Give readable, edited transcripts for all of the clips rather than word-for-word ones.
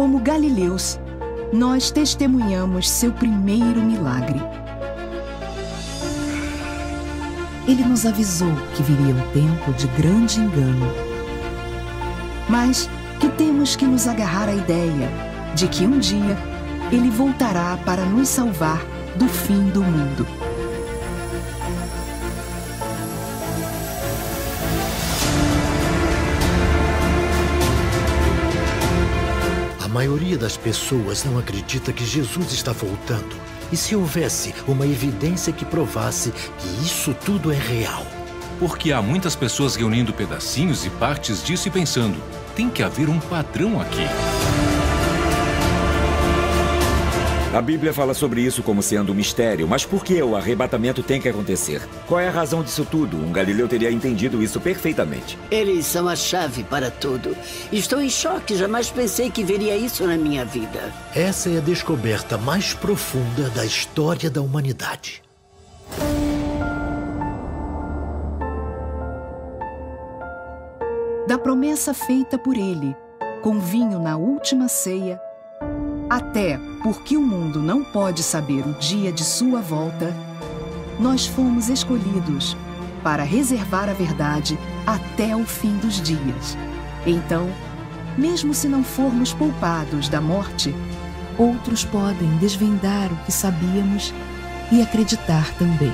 como galileus, nós testemunhamos seu primeiro milagre. Ele nos avisou que viria um tempo de grande engano. Mas que temos que nos agarrar à ideia de que um dia ele voltará para nos salvar do fim do mundo. A maioria das pessoas não acredita que Jesus está voltando. E se houvesse uma evidência que provasse que isso tudo é real? Porque há muitas pessoas reunindo pedacinhos e partes disso e pensando, tem que haver um padrão aqui. A Bíblia fala sobre isso como sendo um mistério, mas por que o arrebatamento tem que acontecer? Qual é a razão disso tudo? Um galileu teria entendido isso perfeitamente. Eles são a chave para tudo. Estou em choque, jamais pensei que veria isso na minha vida. Essa é a descoberta mais profunda da história da humanidade. Da promessa feita por ele, com vinho na última ceia, até porque o mundo não pode saber o dia de sua volta, nós fomos escolhidos para reservar a verdade até o fim dos dias. Então, mesmo se não formos poupados da morte, outros podem desvendar o que sabíamos e acreditar também.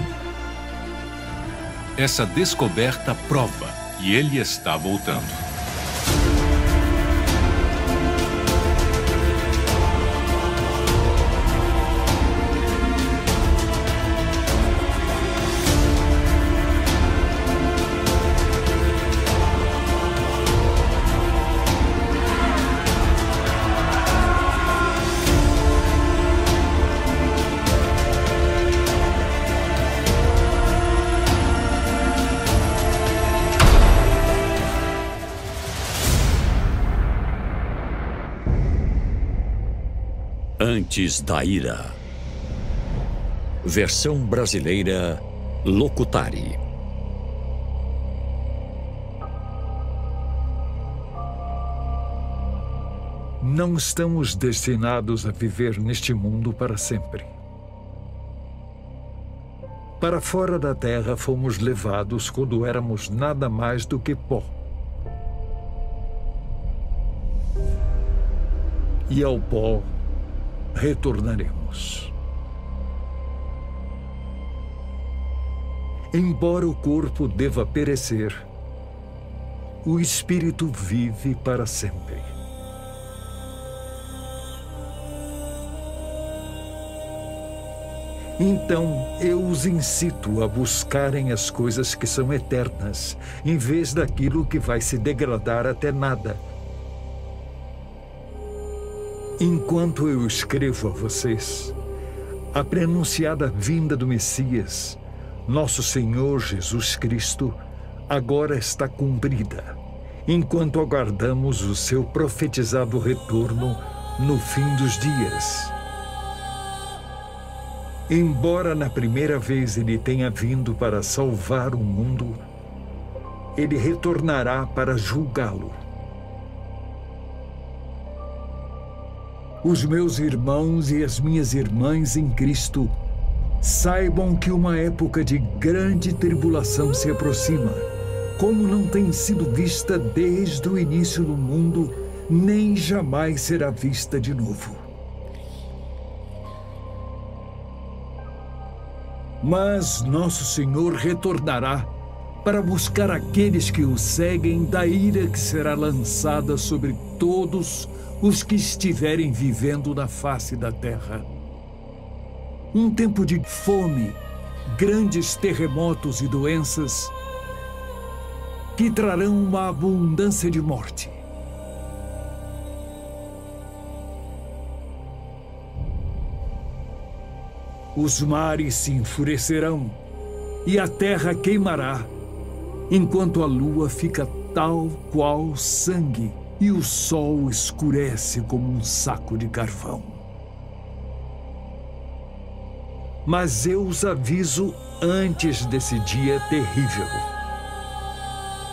Essa descoberta prova que ele está voltando. Antes da ira. Versão brasileira Locutari. Não estamos destinados a viver neste mundo para sempre. Para fora da terra fomos levados quando éramos nada mais do que pó. E ao pó retornaremos. Embora o corpo deva perecer, o espírito vive para sempre. Então, eu os incito a buscarem as coisas que são eternas, em vez daquilo que vai se degradar até nada. Enquanto eu escrevo a vocês, a prenunciada vinda do Messias, nosso Senhor Jesus Cristo, agora está cumprida, enquanto aguardamos o seu profetizado retorno no fim dos dias. Embora na primeira vez ele tenha vindo para salvar o mundo, ele retornará para julgá-lo. Os meus irmãos e as minhas irmãs em Cristo, saibam que uma época de grande tribulação se aproxima, como não tem sido vista desde o início do mundo, nem jamais será vista de novo. Mas nosso Senhor retornará para buscar aqueles que o seguem da ira que será lançada sobre todos os que estiverem vivendo na face da terra. Um tempo de fome, grandes terremotos e doenças que trarão uma abundância de morte. Os mares se enfurecerão e a terra queimará, enquanto a lua fica tal qual sangue e o sol escurece como um saco de carvão. Mas eu os aviso antes desse dia terrível.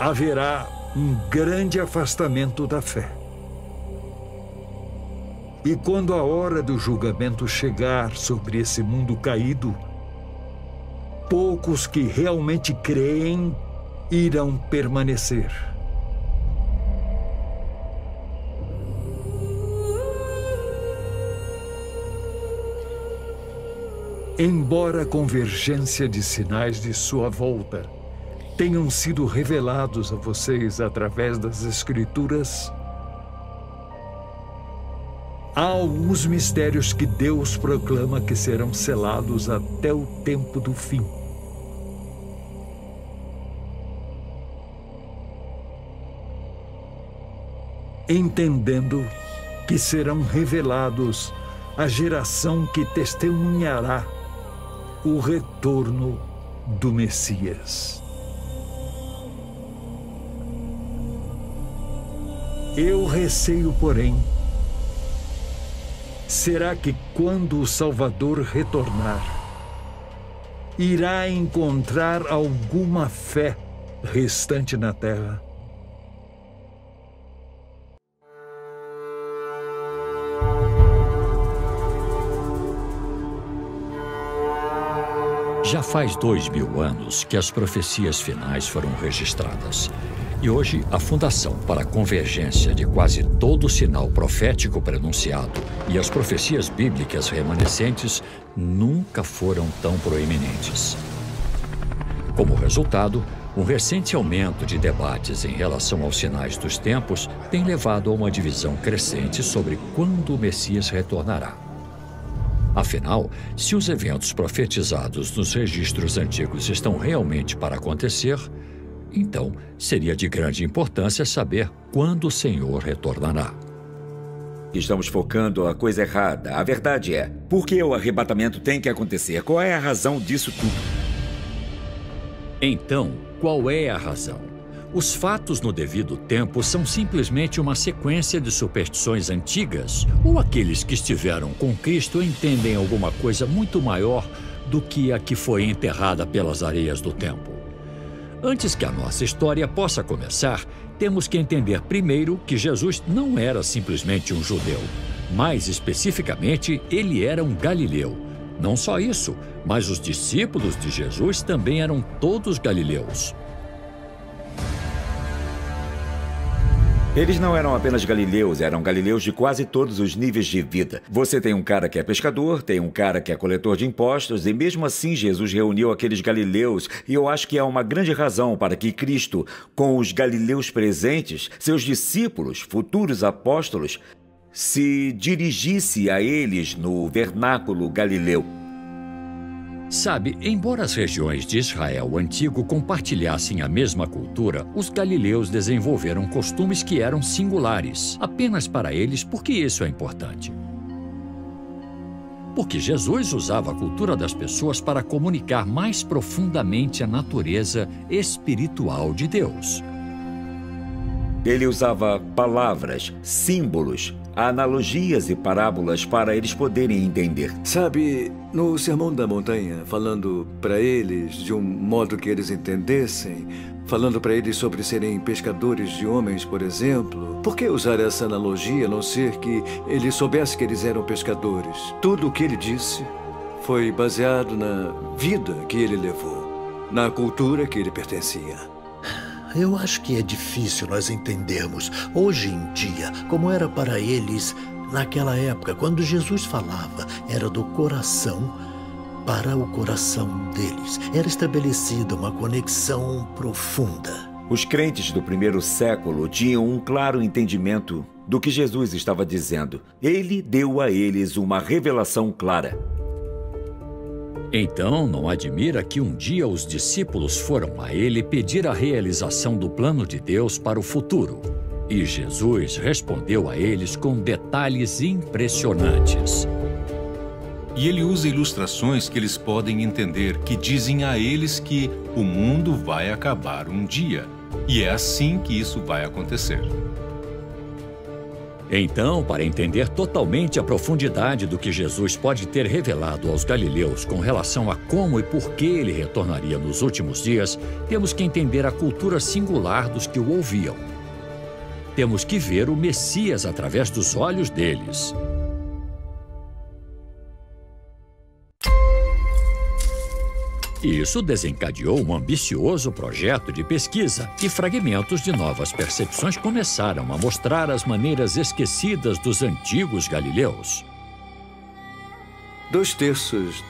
Haverá um grande afastamento da fé. E quando a hora do julgamento chegar sobre esse mundo caído, poucos que realmente creem irão permanecer. Embora a convergência de sinais de sua volta tenham sido revelados a vocês através das Escrituras, há alguns mistérios que Deus proclama que serão selados até o tempo do fim. Entendendo que serão revelados à geração que testemunhará o retorno do Messias. Eu receio, porém, será que quando o Salvador retornar, irá encontrar alguma fé restante na terra? Já faz 2000 anos que as profecias finais foram registradas. E hoje, a fundação para a convergência de quase todo o sinal profético pronunciado e as profecias bíblicas remanescentes nunca foram tão proeminentes. Como resultado, um recente aumento de debates em relação aos sinais dos tempos tem levado a uma divisão crescente sobre quando o Messias retornará. Afinal, se os eventos profetizados nos registros antigos estão realmente para acontecer, então seria de grande importância saber quando o Senhor retornará. Estamos focando a coisa errada. A verdade é, por que o arrebatamento tem que acontecer? Qual é a razão disso tudo? Então, qual é a razão? Os fatos no devido tempo são simplesmente uma sequência de superstições antigas, ou aqueles que estiveram com Cristo entendem alguma coisa muito maior do que a que foi enterrada pelas areias do tempo. Antes que a nossa história possa começar, temos que entender primeiro que Jesus não era simplesmente um judeu. Mais especificamente, ele era um galileu. Não só isso, mas os discípulos de Jesus também eram todos galileus. Eles não eram apenas galileus, eram galileus de quase todos os níveis de vida. Você tem um cara que é pescador, tem um cara que é coletor de impostos, e mesmo assim Jesus reuniu aqueles galileus, e eu acho que há uma grande razão para que Cristo, com os galileus presentes, seus discípulos, futuros apóstolos, se dirigisse a eles no vernáculo galileu. Sabe, embora as regiões de Israel antigo compartilhassem a mesma cultura, os galileus desenvolveram costumes que eram singulares, apenas para eles, porque isso é importante. Porque Jesus usava a cultura das pessoas para comunicar mais profundamente a natureza espiritual de Deus. Ele usava palavras, símbolos, analogias e parábolas para eles poderem entender. Sabe, no Sermão da Montanha, falando para eles de um modo que eles entendessem, falando para eles sobre serem pescadores de homens, por exemplo, por que usar essa analogia a não ser que ele soubesse que eles eram pescadores? Tudo o que ele disse foi baseado na vida que ele levou, na cultura que ele pertencia. Eu acho que é difícil nós entendermos, hoje em dia, como era para eles naquela época. Quando Jesus falava, era do coração para o coração deles. Era estabelecida uma conexão profunda. Os crentes do primeiro século tinham um claro entendimento do que Jesus estava dizendo. Ele deu a eles uma revelação clara. Então, não admira que um dia os discípulos foram a ele pedir a realização do plano de Deus para o futuro. E Jesus respondeu a eles com detalhes impressionantes. E ele usa ilustrações que eles podem entender, que dizem a eles que o mundo vai acabar um dia. E é assim que isso vai acontecer. Então, para entender totalmente a profundidade do que Jesus pode ter revelado aos galileus com relação a como e por que ele retornaria nos últimos dias, temos que entender a cultura singular dos que o ouviam. Temos que ver o Messias através dos olhos deles. E isso desencadeou um ambicioso projeto de pesquisa e fragmentos de novas percepções começaram a mostrar as maneiras esquecidas dos antigos galileus. 2/3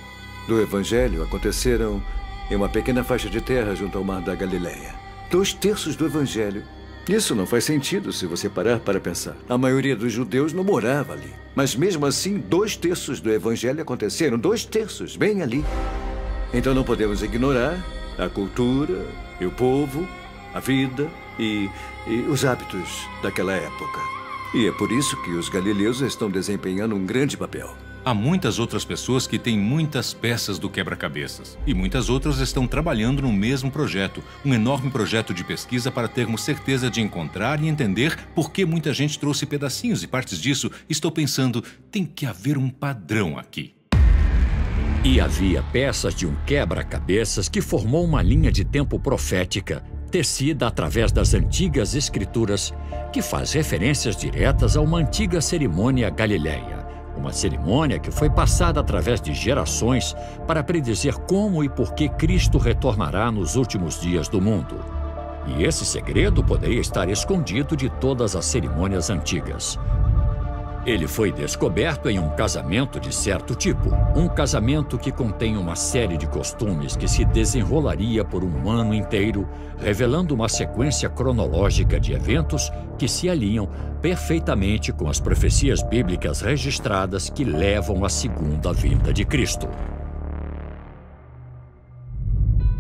do Evangelho aconteceram em uma pequena faixa de terra junto ao mar da Galileia. 2/3 do Evangelho. Isso não faz sentido se você parar para pensar. A maioria dos judeus não morava ali. Mas mesmo assim, 2/3 do Evangelho aconteceram. 2/3, bem ali. Então não podemos ignorar a cultura, e o povo, a vida e os hábitos daquela época. E é por isso que os galileus estão desempenhando um grande papel. Há muitas outras pessoas que têm muitas peças do quebra-cabeças. E muitas outras estão trabalhando no mesmo projeto. Um enorme projeto de pesquisa para termos certeza de encontrar e entender por que muita gente trouxe pedacinhos e partes disso. Estou pensando, tem que haver um padrão aqui. E havia peças de um quebra-cabeças que formou uma linha de tempo profética, tecida através das antigas escrituras, que faz referências diretas a uma antiga cerimônia galileia. Uma cerimônia que foi passada através de gerações para predizer como e por que Cristo retornará nos últimos dias do mundo. E esse segredo poderia estar escondido de todas as cerimônias antigas. Ele foi descoberto em um casamento de certo tipo. Um casamento que contém uma série de costumes que se desenrolaria por um ano inteiro, revelando uma sequência cronológica de eventos que se alinham perfeitamente com as profecias bíblicas registradas que levam à segunda vinda de Cristo.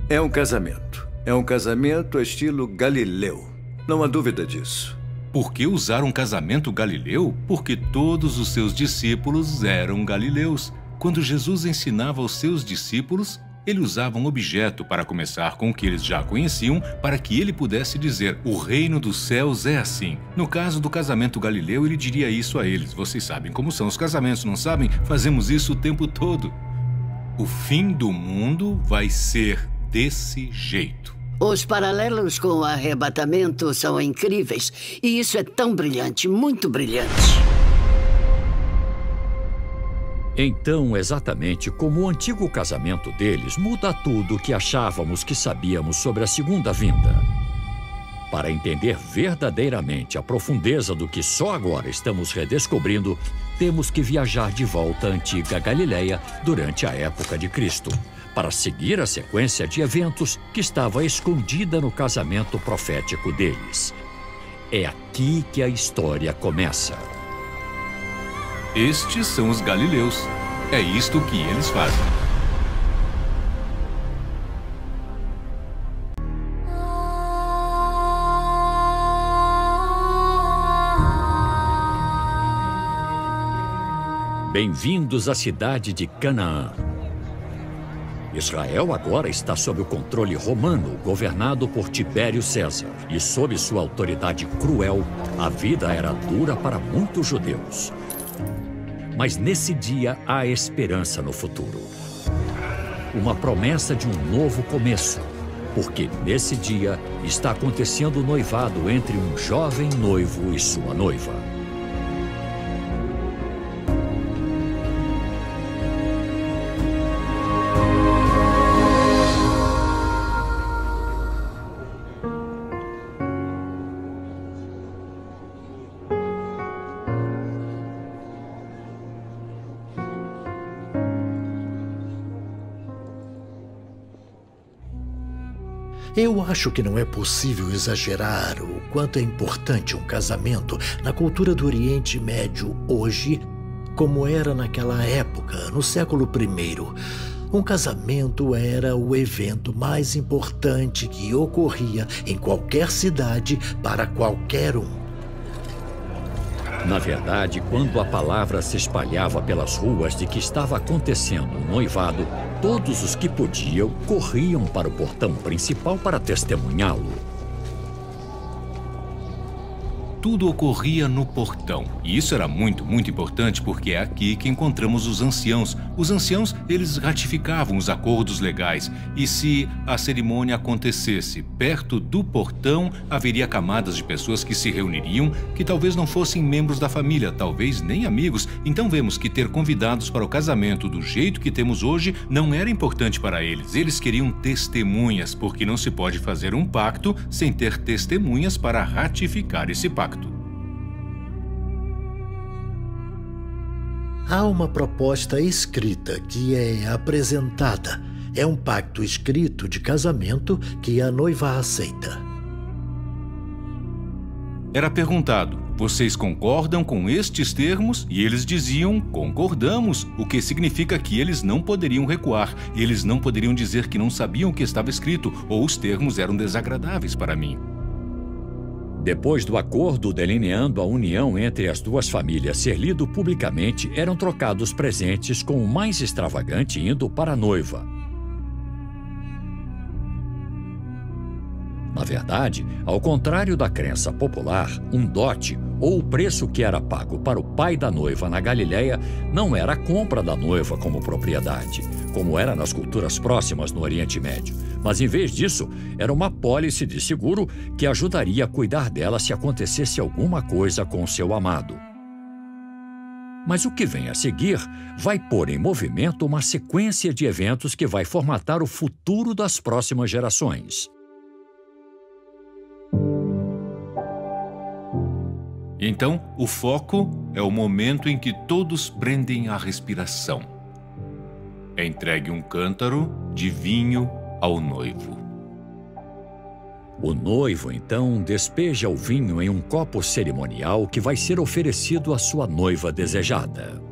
É um casamento. É um casamento estilo galileu. Não há dúvida disso. Por que usar um casamento galileu? Porque todos os seus discípulos eram galileus. Quando Jesus ensinava aos seus discípulos, ele usava um objeto para começar com o que eles já conheciam, para que ele pudesse dizer, o reino dos céus é assim. No caso do casamento galileu, ele diria isso a eles. Vocês sabem como são os casamentos, não sabem? Fazemos isso o tempo todo. O fim do mundo vai ser desse jeito. Os paralelos com o arrebatamento são incríveis. E isso é tão brilhante, muito brilhante. Então, exatamente como o antigo casamento deles, muda tudo o que achávamos que sabíamos sobre a segunda vinda. Para entender verdadeiramente a profundeza do que só agora estamos redescobrindo, temos que viajar de volta à antiga Galileia durante a época de Cristo, para seguir a sequência de eventos que estava escondida no casamento profético deles. É aqui que a história começa. Estes são os galileus. É isto que eles fazem. Bem-vindos à cidade de Canaã. Israel agora está sob o controle romano, governado por Tibério César. E sob sua autoridade cruel, a vida era dura para muitos judeus. Mas nesse dia há esperança no futuro. Uma promessa de um novo começo. Porque nesse dia está acontecendo o noivado entre um jovem noivo e sua noiva. Eu acho que não é possível exagerar o quanto é importante um casamento na cultura do Oriente Médio hoje, como era naquela época, no século I. Um casamento era o evento mais importante que ocorria em qualquer cidade para qualquer um. Na verdade, quando a palavra se espalhava pelas ruas de que estava acontecendo um noivado, todos os que podiam corriam para o portão principal para testemunhá-lo. tudo ocorria no portão. E isso era muito importante porque é aqui que encontramos os anciãos. Os anciãos, eles ratificavam os acordos legais. E se a cerimônia acontecesse perto do portão, haveria camadas de pessoas que se reuniriam, que talvez não fossem membros da família, talvez nem amigos. Então vemos que ter convidados para o casamento do jeito que temos hoje não era importante para eles. Eles queriam testemunhas, porque não se pode fazer um pacto sem ter testemunhas para ratificar esse pacto. Há uma proposta escrita que é apresentada. É um pacto escrito de casamento que a noiva aceita. Era perguntado: vocês concordam com estes termos? E eles diziam: concordamos, o que significa que eles não poderiam recuar. Eles não poderiam dizer que não sabiam o que estava escrito ou os termos eram desagradáveis para mim. Depois do acordo delineando a união entre as duas famílias ser lido publicamente, eram trocados presentes com o mais extravagante indo para a noiva. Na verdade, ao contrário da crença popular, um dote, ou o preço que era pago para o pai da noiva na Galileia, não era a compra da noiva como propriedade, como era nas culturas próximas no Oriente Médio. Mas, em vez disso, era uma apólice de seguro que ajudaria a cuidar dela se acontecesse alguma coisa com o seu amado. Mas o que vem a seguir vai pôr em movimento uma sequência de eventos que vai formatar o futuro das próximas gerações. Então, o foco é o momento em que todos prendem a respiração. É entregue um cântaro de vinho ao noivo. O noivo, então, despeja o vinho em um copo cerimonial que vai ser oferecido à sua noiva desejada.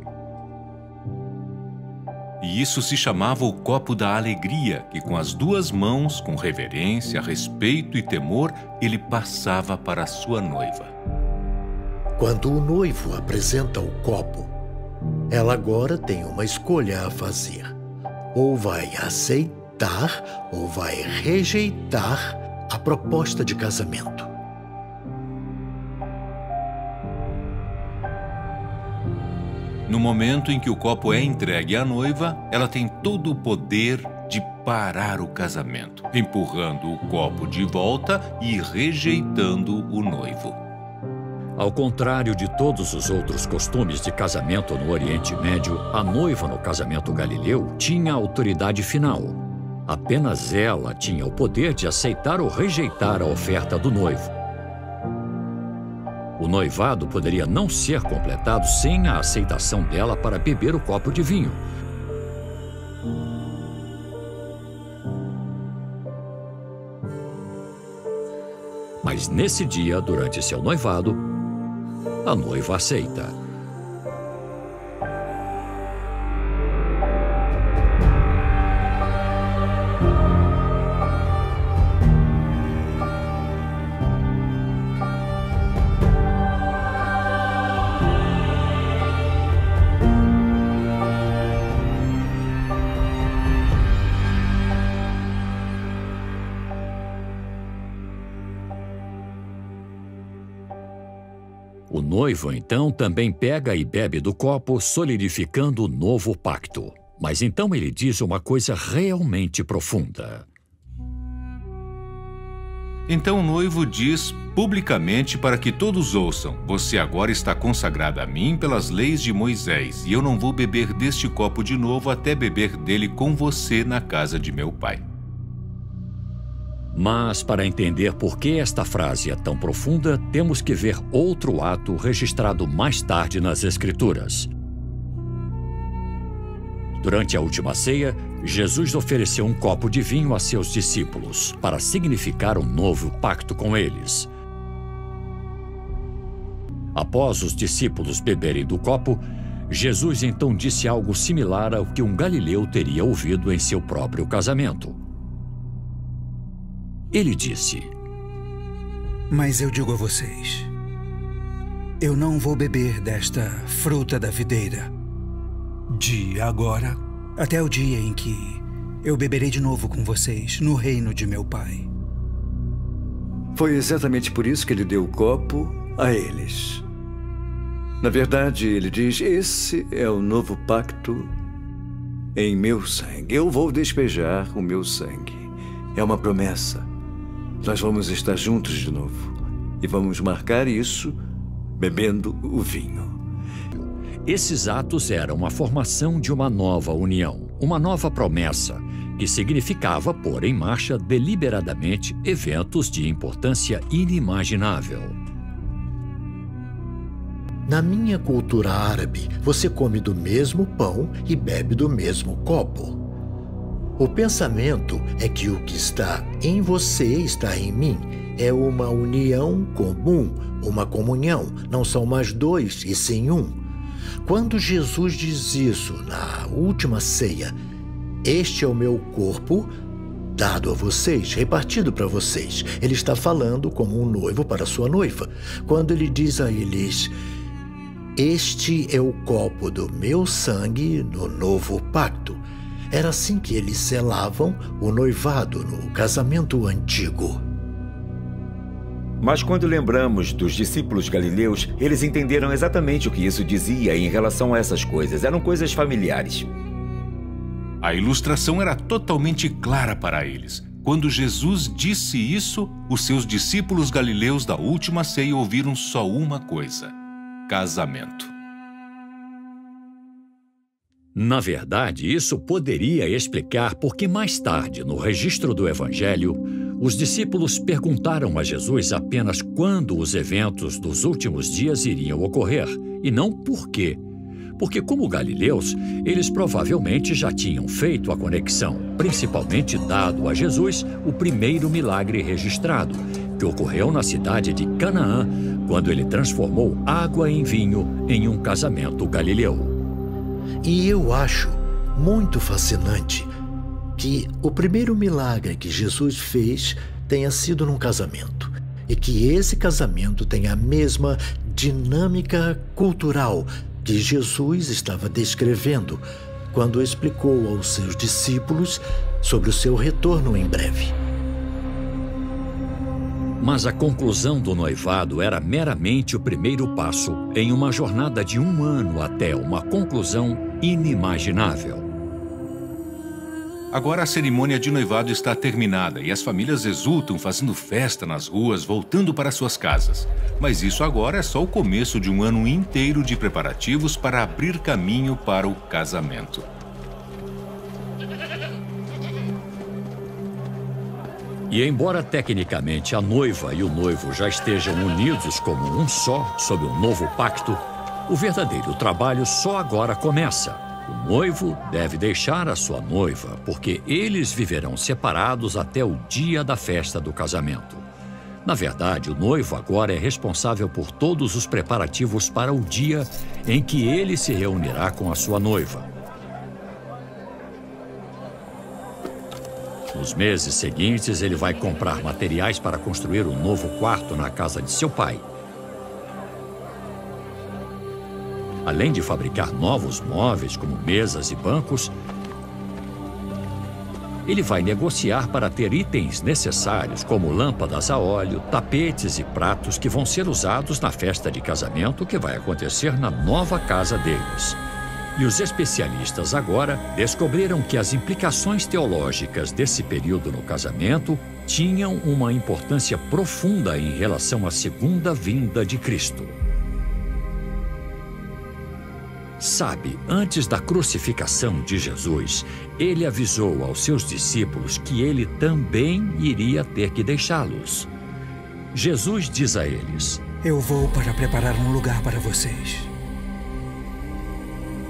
E isso se chamava o copo da alegria, que com as duas mãos, com reverência, respeito e temor, ele passava para a sua noiva. Quando o noivo apresenta o copo, ela agora tem uma escolha a fazer. Ou vai aceitar ou vai rejeitar a proposta de casamento. No momento em que o copo é entregue à noiva, ela tem todo o poder de parar o casamento, empurrando o copo de volta e rejeitando o noivo. Ao contrário de todos os outros costumes de casamento no Oriente Médio, a noiva no casamento galileu tinha autoridade final. Apenas ela tinha o poder de aceitar ou rejeitar a oferta do noivo. O noivado poderia não ser completado sem a aceitação dela para beber o copo de vinho. Mas nesse dia, durante seu noivado, a noiva aceita. O noivo, então, também pega e bebe do copo, solidificando o novo pacto. Mas então ele diz uma coisa realmente profunda. Então o noivo diz publicamente para que todos ouçam: você agora está consagrada a mim pelas leis de Moisés, e eu não vou beber deste copo de novo até beber dele com você na casa de meu pai. Mas, para entender por que esta frase é tão profunda, temos que ver outro ato registrado mais tarde nas Escrituras. Durante a última ceia, Jesus ofereceu um copo de vinho a seus discípulos, para significar um novo pacto com eles. Após os discípulos beberem do copo, Jesus então disse algo similar ao que um galileu teria ouvido em seu próprio casamento. Ele disse: mas eu digo a vocês, eu não vou beber desta fruta da videira, de agora até o dia em que eu beberei de novo com vocês no reino de meu Pai. Foi exatamente por isso que ele deu o copo a eles. Na verdade, ele diz: esse é o novo pacto em meu sangue. Eu vou despejar o meu sangue. É uma promessa. Nós vamos estar juntos de novo. E vamos marcar isso bebendo o vinho. Esses atos eram a formação de uma nova união, uma nova promessa, que significava pôr em marcha deliberadamente eventos de importância inimaginável. Na minha cultura árabe, você come do mesmo pão e bebe do mesmo copo. O pensamento é que o que está em você está em mim. É uma união comum, uma comunhão. Não são mais dois, e sim um. Quando Jesus diz isso na última ceia, este é o meu corpo dado a vocês, repartido para vocês. Ele está falando como um noivo para sua noiva. Quando ele diz a eles: este é o copo do meu sangue no novo pacto. Era assim que eles selavam o noivado no casamento antigo. Mas quando lembramos dos discípulos galileus, eles entenderam exatamente o que isso dizia em relação a essas coisas. Eram coisas familiares. A ilustração era totalmente clara para eles. Quando Jesus disse isso, os seus discípulos galileus da última ceia ouviram só uma coisa: casamento. Na verdade, isso poderia explicar por que mais tarde, no registro do Evangelho, os discípulos perguntaram a Jesus apenas quando os eventos dos últimos dias iriam ocorrer, e não por quê. Porque, como galileus, eles provavelmente já tinham feito a conexão, principalmente dado a Jesus o primeiro milagre registrado, que ocorreu na cidade de Canaã, quando ele transformou água em vinho em um casamento galileu. E eu acho muito fascinante que o primeiro milagre que Jesus fez tenha sido num casamento, e que esse casamento tenha a mesma dinâmica cultural que Jesus estava descrevendo quando explicou aos seus discípulos sobre o seu retorno em breve. Mas a conclusão do noivado era meramente o primeiro passo em uma jornada de 1 ano até uma conclusão inimaginável. Agora a cerimônia de noivado está terminada e as famílias exultam fazendo festa nas ruas, voltando para suas casas. Mas isso agora é só o começo de um ano inteiro de preparativos para abrir caminho para o casamento. E embora tecnicamente a noiva e o noivo já estejam unidos como um só sob um novo pacto, o verdadeiro trabalho só agora começa. O noivo deve deixar a sua noiva, porque eles viverão separados até o dia da festa do casamento. Na verdade, o noivo agora é responsável por todos os preparativos para o dia em que ele se reunirá com a sua noiva. Nos meses seguintes, ele vai comprar materiais para construir um novo quarto na casa de seu pai. Além de fabricar novos móveis, como mesas e bancos, ele vai negociar para ter itens necessários, como lâmpadas a óleo, tapetes e pratos que vão ser usados na festa de casamento que vai acontecer na nova casa deles. E os especialistas agora descobriram que as implicações teológicas desse período no casamento tinham uma importância profunda em relação à segunda vinda de Cristo. Sabe, antes da crucificação de Jesus, ele avisou aos seus discípulos que ele também iria ter que deixá-los. Jesus diz a eles: eu vou para preparar um lugar para vocês.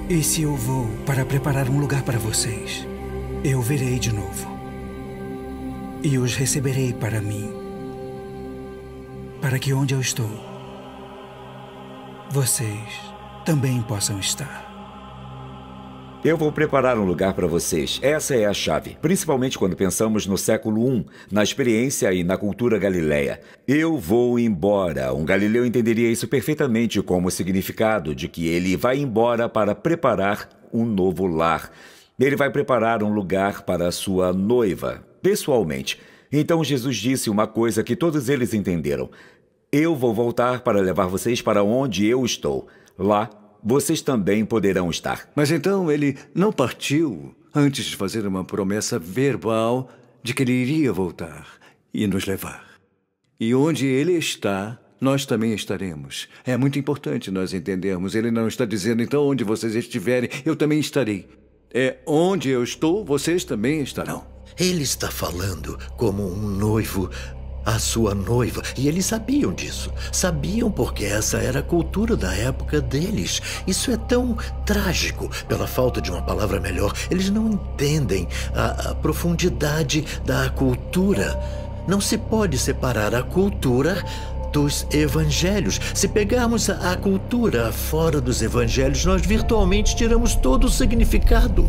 E se eu vou para preparar um lugar para vocês, eu virei de novo. E os receberei para mim, para que onde eu estou, vocês também possam estar. Eu vou preparar um lugar para vocês. Essa é a chave, principalmente quando pensamos no século I, na experiência e na cultura galileia. Eu vou embora. Um galileu entenderia isso perfeitamente como o significado de que ele vai embora para preparar um novo lar. Ele vai preparar um lugar para a sua noiva, pessoalmente. Então Jesus disse uma coisa que todos eles entenderam. Eu vou voltar para levar vocês para onde eu estou. Lá, vocês também poderão estar. Mas então ele não partiu antes de fazer uma promessa verbal de que ele iria voltar e nos levar. E onde ele está, nós também estaremos. É muito importante nós entendermos. Ele não está dizendo, então, onde vocês estiverem, eu também estarei. É onde eu estou, vocês também estarão. Ele está falando como um noivo à sua noiva. E eles sabiam disso. Sabiam porque essa era a cultura da época deles. Isso é tão trágico, pela falta de uma palavra melhor. Eles não entendem a profundidade da cultura. Não se pode separar a cultura dos evangelhos. Se pegarmos a cultura fora dos evangelhos, nós virtualmente tiramos todo o significado.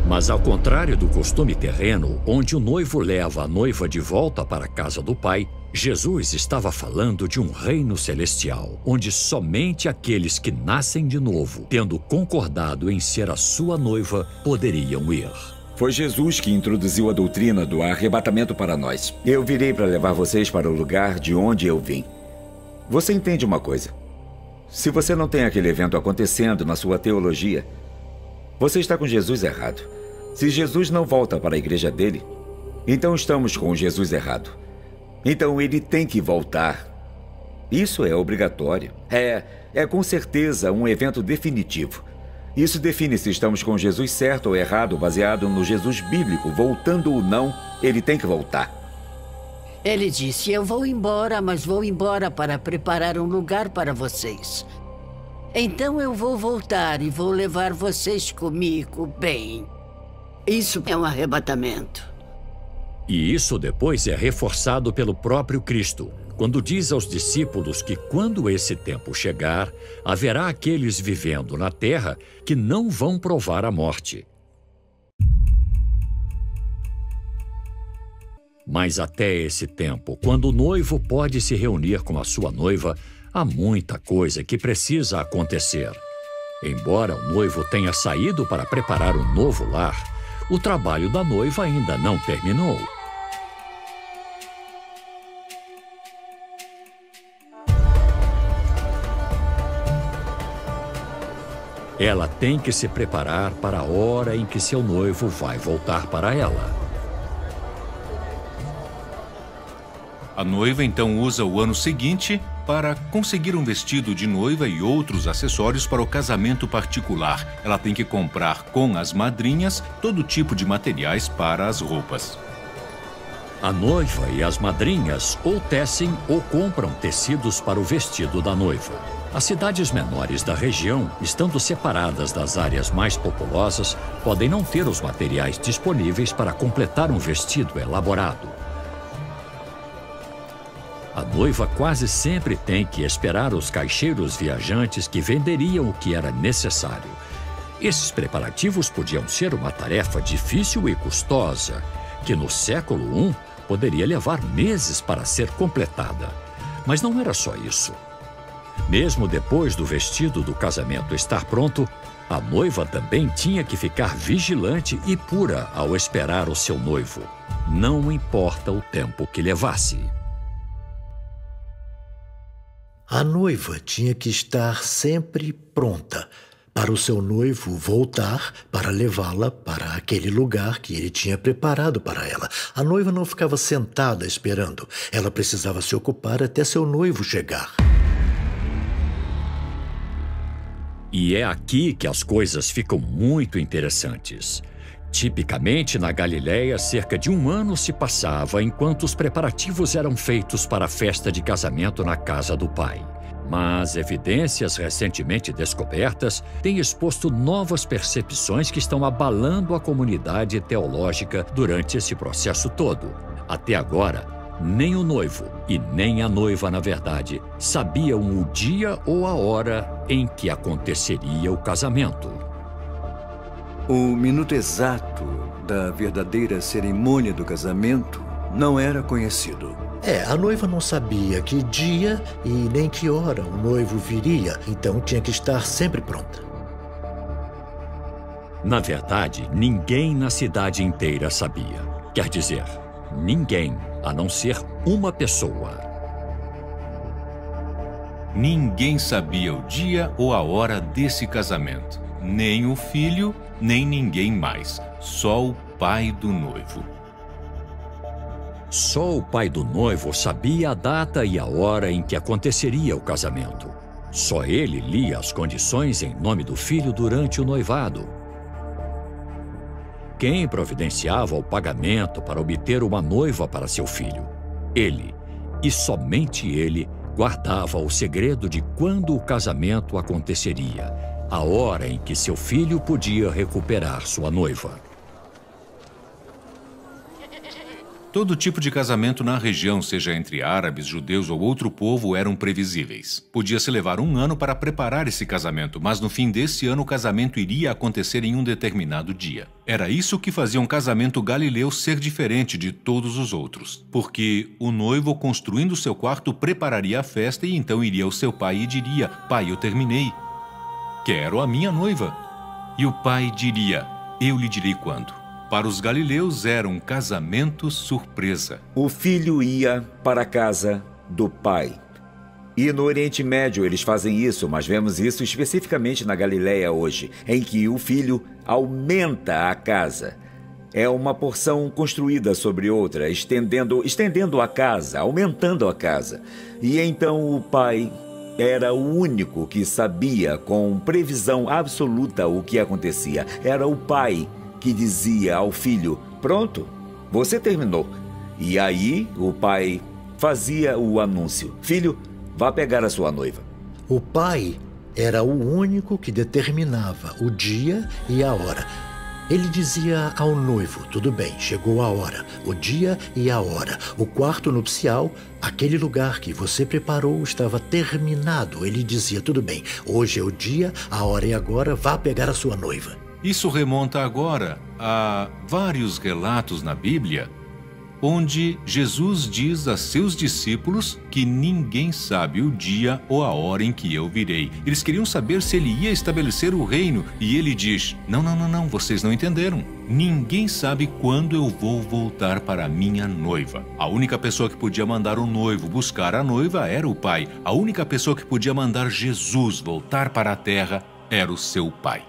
Mas ao contrário do costume terreno, onde o noivo leva a noiva de volta para a casa do Pai, Jesus estava falando de um reino celestial, onde somente aqueles que nascem de novo, tendo concordado em ser a sua noiva, poderiam ir. Foi Jesus que introduziu a doutrina do arrebatamento para nós. Eu virei para levar vocês para o lugar de onde eu vim. Você entende uma coisa? Se você não tem aquele evento acontecendo na sua teologia, você está com Jesus errado. Se Jesus não volta para a igreja dele, então estamos com o Jesus errado. Então ele tem que voltar. Isso é obrigatório. É com certeza um evento definitivo. Isso define se estamos com Jesus certo ou errado, baseado no Jesus bíblico. Voltando ou não, ele tem que voltar. Ele disse, eu vou embora, mas vou embora para preparar um lugar para vocês. Então eu vou voltar e vou levar vocês comigo, bem. Isso é um arrebatamento. E isso depois é reforçado pelo próprio Cristo, quando diz aos discípulos que quando esse tempo chegar, haverá aqueles vivendo na terra que não vão provar a morte. Mas até esse tempo, quando o noivo pode se reunir com a sua noiva, há muita coisa que precisa acontecer. Embora o noivo tenha saído para preparar um novo lar, o trabalho da noiva ainda não terminou. Ela tem que se preparar para a hora em que seu noivo vai voltar para ela. A noiva então usa o ano seguinte para conseguir um vestido de noiva e outros acessórios para o casamento particular. Ela tem que comprar com as madrinhas todo tipo de materiais para as roupas. A noiva e as madrinhas ou tecem ou compram tecidos para o vestido da noiva. As cidades menores da região, estando separadas das áreas mais populosas, podem não ter os materiais disponíveis para completar um vestido elaborado. A noiva quase sempre tem que esperar os caixeiros viajantes que venderiam o que era necessário. Esses preparativos podiam ser uma tarefa difícil e custosa, que no século I poderia levar meses para ser completada. Mas não era só isso. Mesmo depois do vestido do casamento estar pronto, a noiva também tinha que ficar vigilante e pura ao esperar o seu noivo. Não importa o tempo que levasse. A noiva tinha que estar sempre pronta para o seu noivo voltar para levá-la para aquele lugar que ele tinha preparado para ela. A noiva não ficava sentada esperando. Ela precisava se ocupar até seu noivo chegar. E é aqui que as coisas ficam muito interessantes. Tipicamente, na Galiléia, cerca de 1 ano se passava enquanto os preparativos eram feitos para a festa de casamento na casa do pai. Mas evidências recentemente descobertas têm exposto novas percepções que estão abalando a comunidade teológica durante esse processo todo. Até agora, nem o noivo e nem a noiva, na verdade, sabiam o dia ou a hora em que aconteceria o casamento. O minuto exato da verdadeira cerimônia do casamento não era conhecido. A noiva não sabia que dia e nem que hora o noivo viria, então tinha que estar sempre pronta. Na verdade, ninguém na cidade inteira sabia. Quer dizer, ninguém, a não ser uma pessoa. Ninguém sabia o dia ou a hora desse casamento. Nem o filho, nem ninguém mais. Só o pai do noivo. Só o pai do noivo sabia a data e a hora em que aconteceria o casamento. Só ele lia as condições em nome do filho durante o noivado. Quem providenciava o pagamento para obter uma noiva para seu filho? Ele, e somente ele, guardava o segredo de quando o casamento aconteceria, a hora em que seu filho podia recuperar sua noiva. Todo tipo de casamento na região, seja entre árabes, judeus ou outro povo, eram previsíveis. Podia-se levar um ano para preparar esse casamento, mas no fim desse ano o casamento iria acontecer em um determinado dia. Era isso que fazia um casamento galileu ser diferente de todos os outros, porque o noivo, construindo seu quarto, prepararia a festa e então iria ao seu pai e diria: "Pai, eu terminei. Quero a minha noiva." E o pai diria: "Eu lhe direi quando." Para os galileus era um casamento surpresa. O filho ia para a casa do pai. E no Oriente Médio eles fazem isso, mas vemos isso especificamente na Galileia hoje, em que o filho aumenta a casa. É uma porção construída sobre outra, estendendo a casa, aumentando a casa. E então o pai era o único que sabia com previsão absoluta o que acontecia. Era o pai que dizia ao filho: "Pronto, você terminou." E aí o pai fazia o anúncio: "Filho, vá pegar a sua noiva." O pai era o único que determinava o dia e a hora. Ele dizia ao noivo: "Tudo bem, chegou a hora, o dia e a hora. O quarto nupcial, aquele lugar que você preparou, estava terminado." Ele dizia: "Tudo bem, hoje é o dia, a hora e agora, vá pegar a sua noiva." Isso remonta agora a vários relatos na Bíblia, onde Jesus diz a seus discípulos que ninguém sabe o dia ou a hora em que eu virei. Eles queriam saber se ele ia estabelecer o reino, e ele diz: Não, vocês não entenderam. Ninguém sabe quando eu vou voltar para a minha noiva." A única pessoa que podia mandar o noivo buscar a noiva era o pai. A única pessoa que podia mandar Jesus voltar para a terra era o seu pai.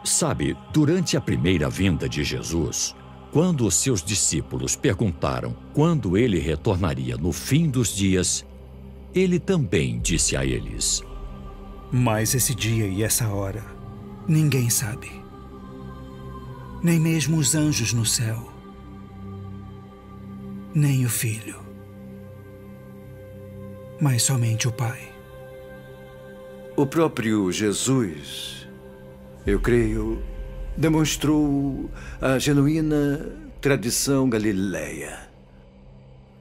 Sabe, durante a primeira vinda de Jesus, quando os seus discípulos perguntaram quando ele retornaria no fim dos dias, ele também disse a eles: "Mas esse dia e essa hora, ninguém sabe. Nem mesmo os anjos no céu, nem o Filho, mas somente o Pai." O próprio Jesus, eu creio, demonstrou a genuína tradição galileia,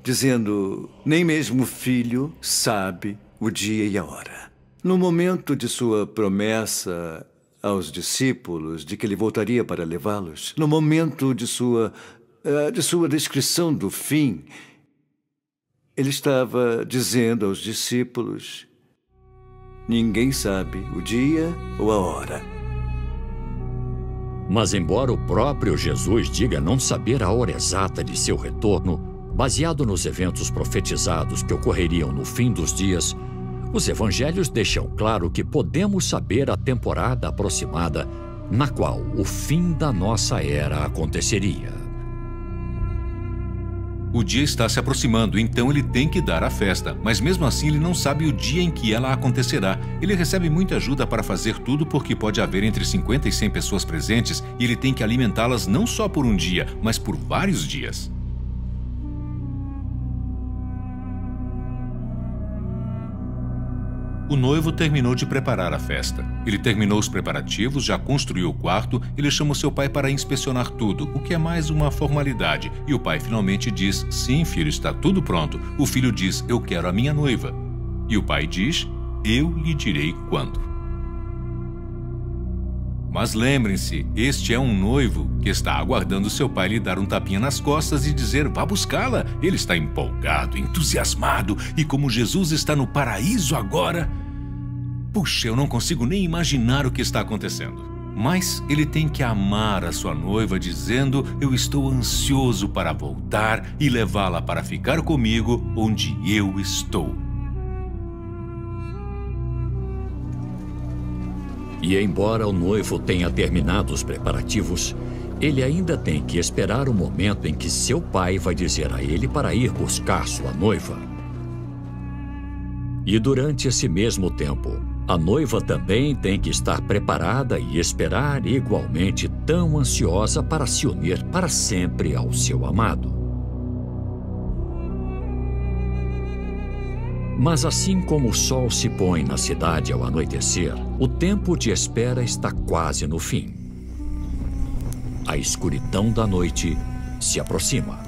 dizendo: nem mesmo o filho sabe o dia e a hora. No momento de sua promessa aos discípulos de que ele voltaria para levá-los, no momento de sua descrição do fim, ele estava dizendo aos discípulos: ninguém sabe o dia ou a hora. Mas embora o próprio Jesus diga não saber a hora exata de seu retorno, baseado nos eventos profetizados que ocorreriam no fim dos dias, os evangelhos deixam claro que podemos saber a temporada aproximada na qual o fim da nossa era aconteceria. O dia está se aproximando, então ele tem que dar a festa, mas mesmo assim ele não sabe o dia em que ela acontecerá. Ele recebe muita ajuda para fazer tudo porque pode haver entre 50 e 100 pessoas presentes e ele tem que alimentá-las não só por um dia, mas por vários dias. O noivo terminou de preparar a festa. Ele terminou os preparativos, já construiu o quarto, ele chama o seu pai para inspecionar tudo, o que é mais uma formalidade. E o pai finalmente diz: sim, filho, está tudo pronto. O filho diz: eu quero a minha noiva. E o pai diz: eu lhe direi quando. Mas lembrem-se, este é um noivo que está aguardando seu pai lhe dar um tapinha nas costas e dizer: vá buscá-la. Ele está empolgado, entusiasmado, e como Jesus está no paraíso agora... Puxa, eu não consigo nem imaginar o que está acontecendo. Mas ele tem que amar a sua noiva dizendo: eu estou ansioso para voltar e levá-la para ficar comigo onde eu estou. E embora o noivo tenha terminado os preparativos, ele ainda tem que esperar o momento em que seu pai vai dizer a ele para ir buscar sua noiva. E durante esse mesmo tempo, a noiva também tem que estar preparada e esperar igualmente tão ansiosa para se unir para sempre ao seu amado. Mas assim como o sol se põe na cidade ao anoitecer, o tempo de espera está quase no fim. A escuridão da noite se aproxima.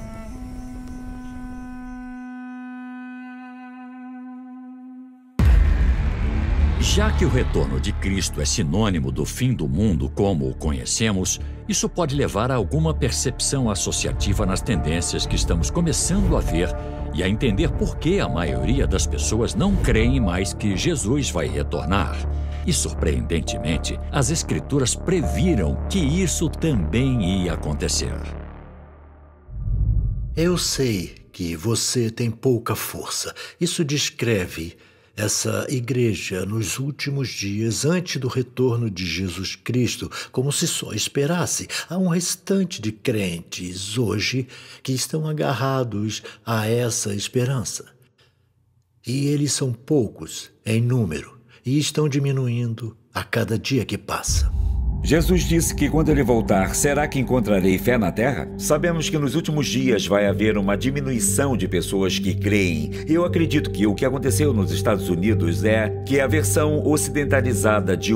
Já que o retorno de Cristo é sinônimo do fim do mundo como o conhecemos, isso pode levar a alguma percepção associativa nas tendências que estamos começando a ver e a entender por que a maioria das pessoas não creem mais que Jesus vai retornar. E, surpreendentemente, as Escrituras previram que isso também ia acontecer. Eu sei que você tem pouca força. Isso descreve essa igreja nos últimos dias antes do retorno de Jesus Cristo, como se só esperasse. Há um restante de crentes hoje que estão agarrados a essa esperança. E eles são poucos em número e estão diminuindo a cada dia que passa. Jesus disse que quando ele voltar, será que encontrarei fé na terra? Sabemos que nos últimos dias vai haver uma diminuição de pessoas que creem. Eu acredito que o que aconteceu nos Estados Unidos é que a versão ocidentalizada de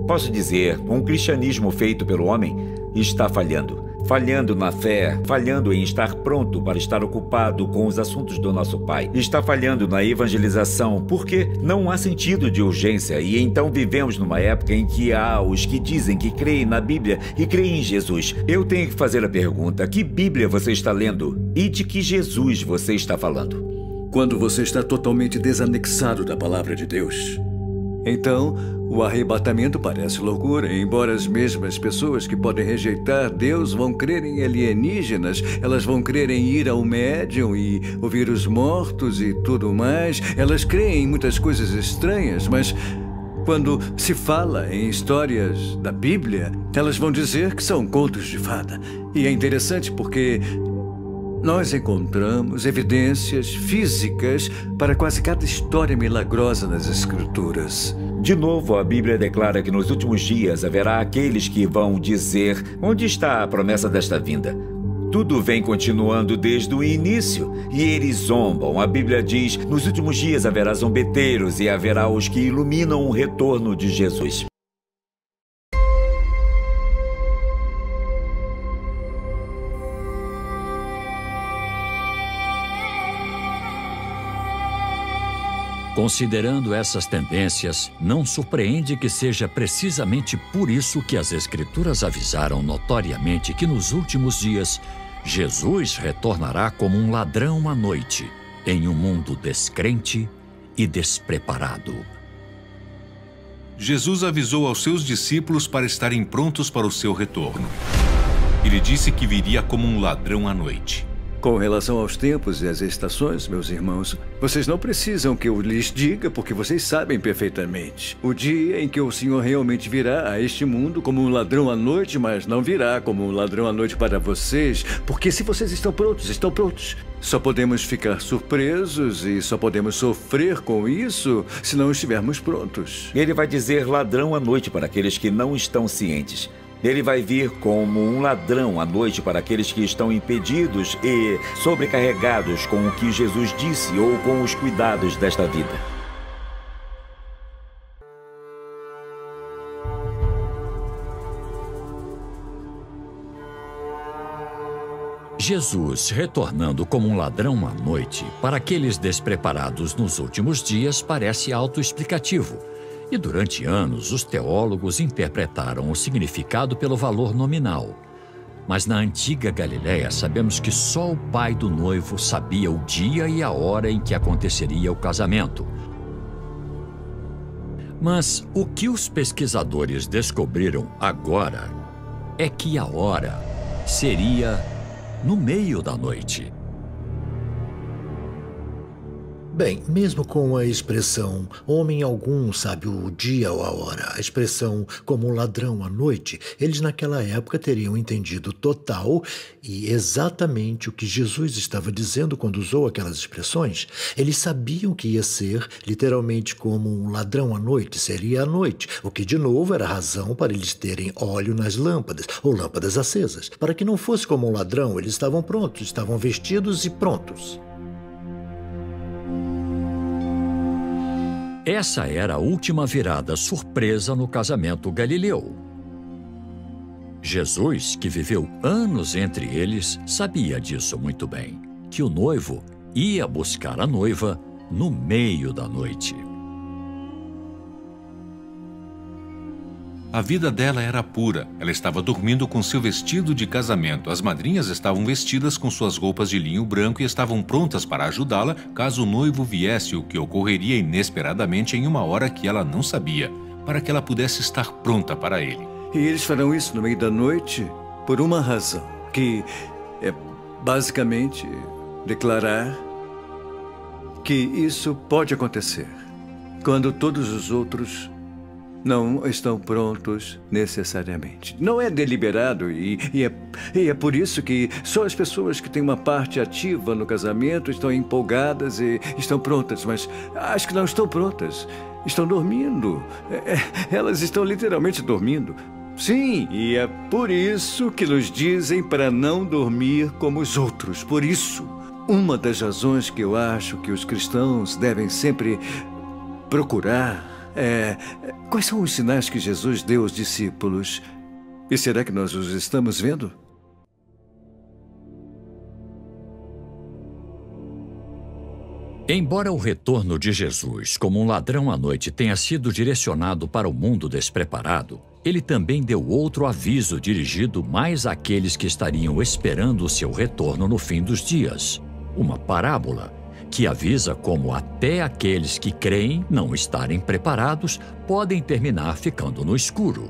posso dizer, um cristianismo feito pelo homem está falhando. Falhando na fé, falhando em estar pronto para estar ocupado com os assuntos do nosso Pai. Está falhando na evangelização, porque não há sentido de urgência. E então vivemos numa época em que há os que dizem que creem na Bíblia e creem em Jesus. Eu tenho que fazer a pergunta: que Bíblia você está lendo? E de que Jesus você está falando? Quando você está totalmente desanexado da palavra de Deus, então o arrebatamento parece loucura, embora as mesmas pessoas que podem rejeitar Deus vão crer em alienígenas, elas vão crer em ir ao médium e ouvir os mortos e tudo mais. Elas creem em muitas coisas estranhas, mas quando se fala em histórias da Bíblia, elas vão dizer que são contos de fada. E é interessante porque nós encontramos evidências físicas para quase cada história milagrosa nas Escrituras. De novo, a Bíblia declara que nos últimos dias haverá aqueles que vão dizer: onde está a promessa desta vinda? Tudo vem continuando desde o início e eles zombam. A Bíblia diz: nos últimos dias haverá zombeteiros e haverá os que iluminam o retorno de Jesus. Considerando essas tendências, não surpreende que seja precisamente por isso que as Escrituras avisaram notoriamente que nos últimos dias Jesus retornará como um ladrão à noite, em um mundo descrente e despreparado. Jesus avisou aos seus discípulos para estarem prontos para o seu retorno. Ele disse que viria como um ladrão à noite. Com relação aos tempos e às estações, meus irmãos, vocês não precisam que eu lhes diga, porque vocês sabem perfeitamente. O dia em que o Senhor realmente virá a este mundo como um ladrão à noite, mas não virá como um ladrão à noite para vocês, porque se vocês estão prontos, estão prontos. Só podemos ficar surpresos e só podemos sofrer com isso se não estivermos prontos. Ele vai dizer ladrão à noite para aqueles que não estão cientes. Ele vai vir como um ladrão à noite para aqueles que estão impedidos e sobrecarregados com o que Jesus disse ou com os cuidados desta vida. Jesus, retornando como um ladrão à noite, para aqueles despreparados nos últimos dias, parece autoexplicativo. E durante anos, os teólogos interpretaram o significado pelo valor nominal. Mas na antiga Galiléia, sabemos que só o pai do noivo sabia o dia e a hora em que aconteceria o casamento. Mas o que os pesquisadores descobriram agora é que a hora seria no meio da noite. Bem, mesmo com a expressão homem algum sabe o dia ou a hora, a expressão como um ladrão à noite, eles naquela época teriam entendido total e exatamente o que Jesus estava dizendo quando usou aquelas expressões. Eles sabiam que ia ser literalmente como um ladrão à noite, seria à noite, o que de novo era razão para eles terem óleo nas lâmpadas ou lâmpadas acesas. Para que não fosse como um ladrão, eles estavam prontos, estavam vestidos e prontos. Essa era a última virada surpresa no casamento galileu. Jesus, que viveu anos entre eles, sabia disso muito bem, que o noivo ia buscar a noiva no meio da noite. A vida dela era pura. Ela estava dormindo com seu vestido de casamento. As madrinhas estavam vestidas com suas roupas de linho branco e estavam prontas para ajudá-la caso o noivo viesse, o que ocorreria inesperadamente em uma hora que ela não sabia, para que ela pudesse estar pronta para ele. E eles farão isso no meio da noite por uma razão, que é basicamente declarar que isso pode acontecer quando todos os outros não estão prontos necessariamente. Não é deliberado e é por isso que só as pessoas que têm uma parte ativa no casamento estão empolgadas e estão prontas, mas as que não estão prontas estão dormindo. Elas estão literalmente dormindo. Sim, e é por isso que nos dizem para não dormir como os outros. Por isso, uma das razões que eu acho que os cristãos devem sempre procurar quais são os sinais que Jesus deu aos discípulos? E será que nós os estamos vendo? Embora o retorno de Jesus como um ladrão à noite tenha sido direcionado para o mundo despreparado, ele também deu outro aviso dirigido mais àqueles que estariam esperando o seu retorno no fim dos dias. Uma parábola que avisa como até aqueles que creem não estarem preparados podem terminar ficando no escuro.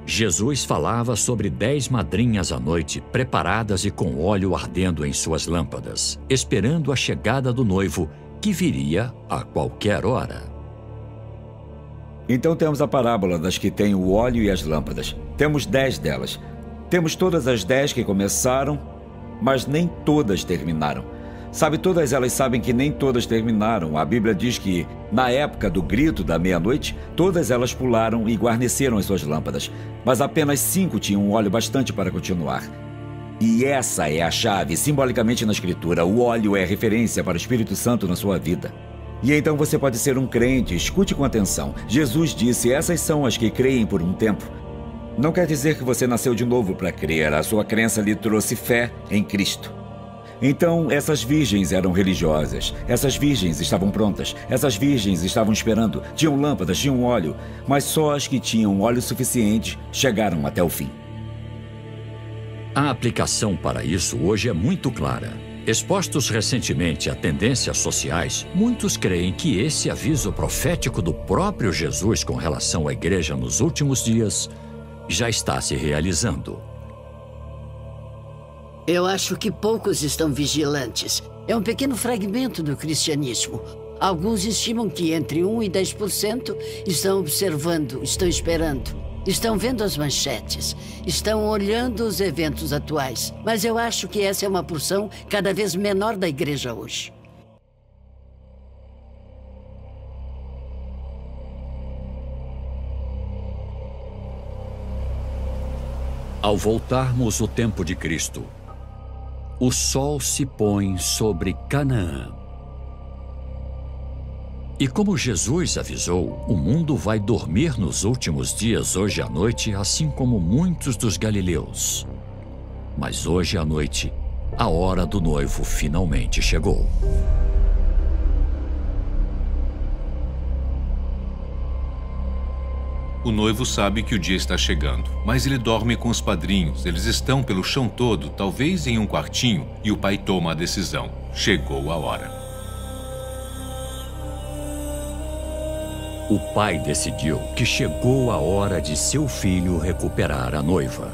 Jesus falava sobre 10 madrinhas à noite, preparadas e com óleo ardendo em suas lâmpadas, esperando a chegada do noivo, que viria a qualquer hora. Então temos a parábola das que têm o óleo e as lâmpadas. Temos 10 delas. Temos todas as 10 que começaram, mas nem todas terminaram. Sabe, todas elas sabem que nem todas terminaram. A Bíblia diz que, na época do grito da meia-noite, todas elas pularam e guarneceram as suas lâmpadas. Mas apenas 5 tinham óleo bastante para continuar. E essa é a chave, simbolicamente na Escritura. O óleo é referência para o Espírito Santo na sua vida. E então você pode ser um crente, escute com atenção. Jesus disse, essas são as que creem por um tempo. Não quer dizer que você nasceu de novo para crer. A sua crença lhe trouxe fé em Cristo. Então, essas virgens eram religiosas. Essas virgens estavam prontas. Essas virgens estavam esperando. Tinham lâmpadas, tinham óleo. Mas só as que tinham óleo suficiente chegaram até o fim. A aplicação para isso hoje é muito clara. Expostos recentemente a tendências sociais, muitos creem que esse aviso profético do próprio Jesus com relação à igreja nos últimos dias já está se realizando. Eu acho que poucos estão vigilantes. É um pequeno fragmento do cristianismo. Alguns estimam que entre 1% e 10% estão observando, estão esperando, estão vendo as manchetes, estão olhando os eventos atuais. Mas eu acho que essa é uma porção cada vez menor da igreja hoje. Ao voltarmos o tempo de Cristo, o sol se põe sobre Canaã. E como Jesus avisou, o mundo vai dormir nos últimos dias hoje à noite, assim como muitos dos galileus. Mas hoje à noite, a hora do noivo finalmente chegou. O noivo sabe que o dia está chegando, mas ele dorme com os padrinhos. Eles estão pelo chão todo, talvez em um quartinho, e o pai toma a decisão. Chegou a hora. O pai decidiu que chegou a hora de seu filho recuperar a noiva.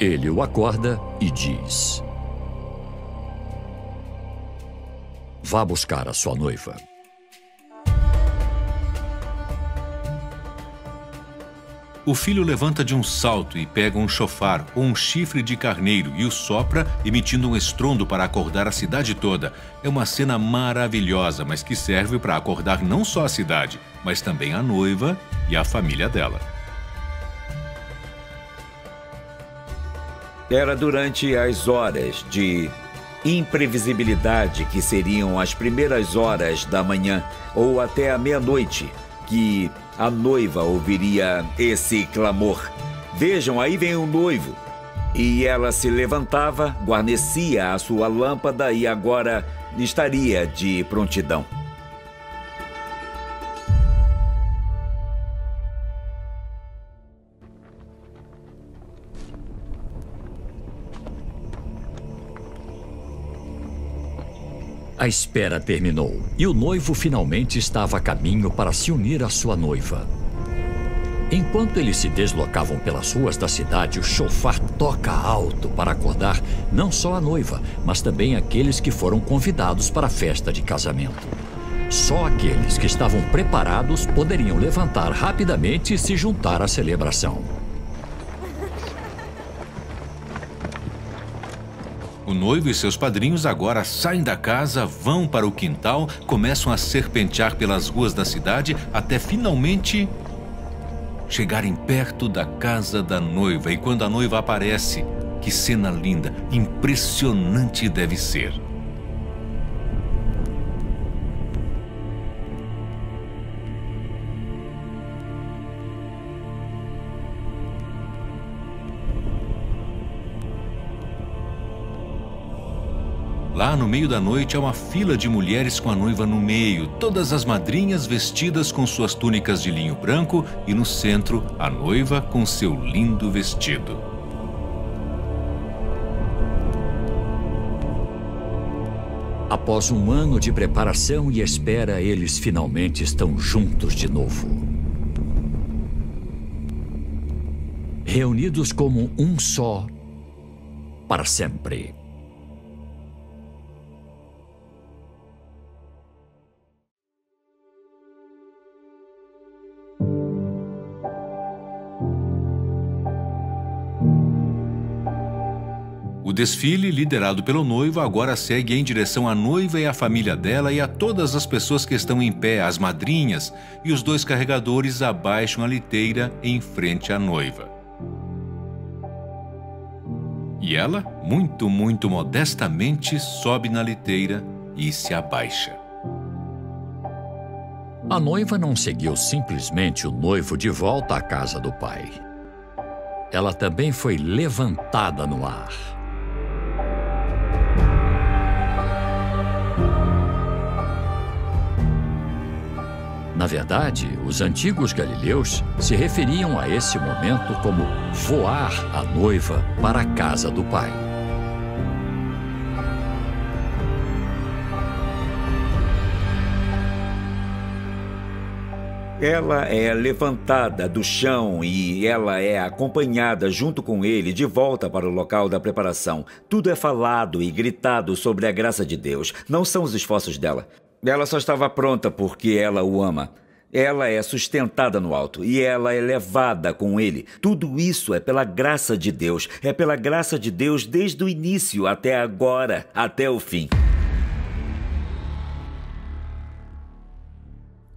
Ele o acorda e diz: vá buscar a sua noiva. O filho levanta de um salto e pega um chofar ou um chifre de carneiro e o sopra, emitindo um estrondo para acordar a cidade toda. É uma cena maravilhosa, mas que serve para acordar não só a cidade, mas também a noiva e a família dela. Era durante as horas de imprevisibilidade, que seriam as primeiras horas da manhã ou até a meia-noite, que a noiva ouviria esse clamor: vejam, aí vem o noivo. E ela se levantava, guarnecia a sua lâmpada e agora estaria de prontidão. A espera terminou e o noivo finalmente estava a caminho para se unir à sua noiva. Enquanto eles se deslocavam pelas ruas da cidade, o chofar toca alto para acordar não só a noiva, mas também aqueles que foram convidados para a festa de casamento. Só aqueles que estavam preparados poderiam levantar rapidamente e se juntar à celebração. O noivo e seus padrinhos agora saem da casa, vão para o quintal, começam a serpentear pelas ruas da cidade até finalmente chegarem perto da casa da noiva. E quando a noiva aparece, que cena linda, impressionante deve ser. Lá no meio da noite há uma fila de mulheres com a noiva no meio, todas as madrinhas vestidas com suas túnicas de linho branco e no centro a noiva com seu lindo vestido. Após um ano de preparação e espera, eles finalmente estão juntos de novo. Reunidos como um só para sempre. O desfile, liderado pelo noivo, agora segue em direção à noiva e à família dela e a todas as pessoas que estão em pé, as madrinhas, e os dois carregadores abaixam a liteira em frente à noiva. E ela, muito modestamente, sobe na liteira e se abaixa. A noiva não seguiu simplesmente o noivo de volta à casa do pai. Ela também foi levantada no ar. Na verdade, os antigos galileus se referiam a esse momento como voar a noiva para a casa do pai. Ela é levantada do chão e ela é acompanhada junto com ele de volta para o local da preparação. Tudo é falado e gritado sobre a graça de Deus. Não são os esforços dela. Ela só estava pronta porque ela o ama. Ela é sustentada no alto e ela é levada com ele. Tudo isso é pela graça de Deus. É pela graça de Deus desde o início até agora, até o fim.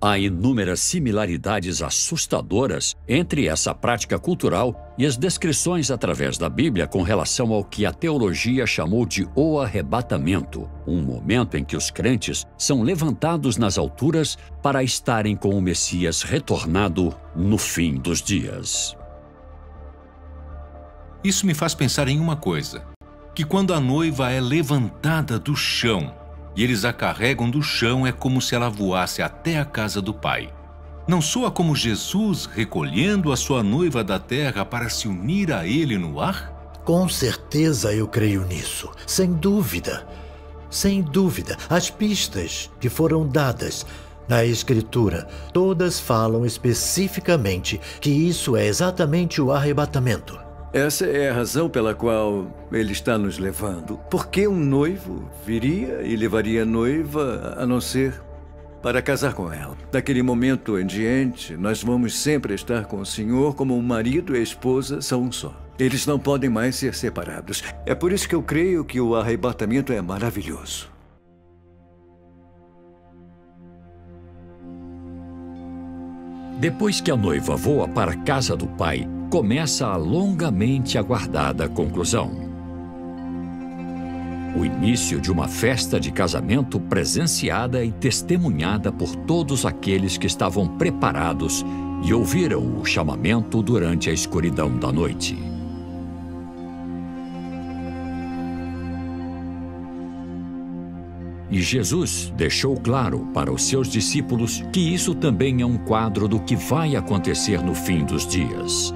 Há inúmeras similaridades assustadoras entre essa prática cultural e as descrições através da Bíblia com relação ao que a teologia chamou de o arrebatamento, um momento em que os crentes são levantados nas alturas para estarem com o Messias retornado no fim dos dias. Isso me faz pensar em uma coisa, que quando a noiva é levantada do chão, e eles a carregam do chão, é como se ela voasse até a casa do Pai. Não soa como Jesus recolhendo a sua noiva da terra para se unir a ele no ar? Com certeza eu creio nisso, sem dúvida. Sem dúvida, as pistas que foram dadas na Escritura, todas falam especificamente que isso é exatamente o arrebatamento. Essa é a razão pela qual ele está nos levando. Porque um noivo viria e levaria a noiva a não ser para casar com ela. Daquele momento em diante, nós vamos sempre estar com o Senhor como o marido e a esposa são um só. Eles não podem mais ser separados. É por isso que eu creio que o arrebatamento é maravilhoso. Depois que a noiva voa para a casa do pai, começa a longamente aguardada conclusão. O início de uma festa de casamento presenciada e testemunhada por todos aqueles que estavam preparados e ouviram o chamamento durante a escuridão da noite. E Jesus deixou claro para os seus discípulos que isso também é um quadro do que vai acontecer no fim dos dias.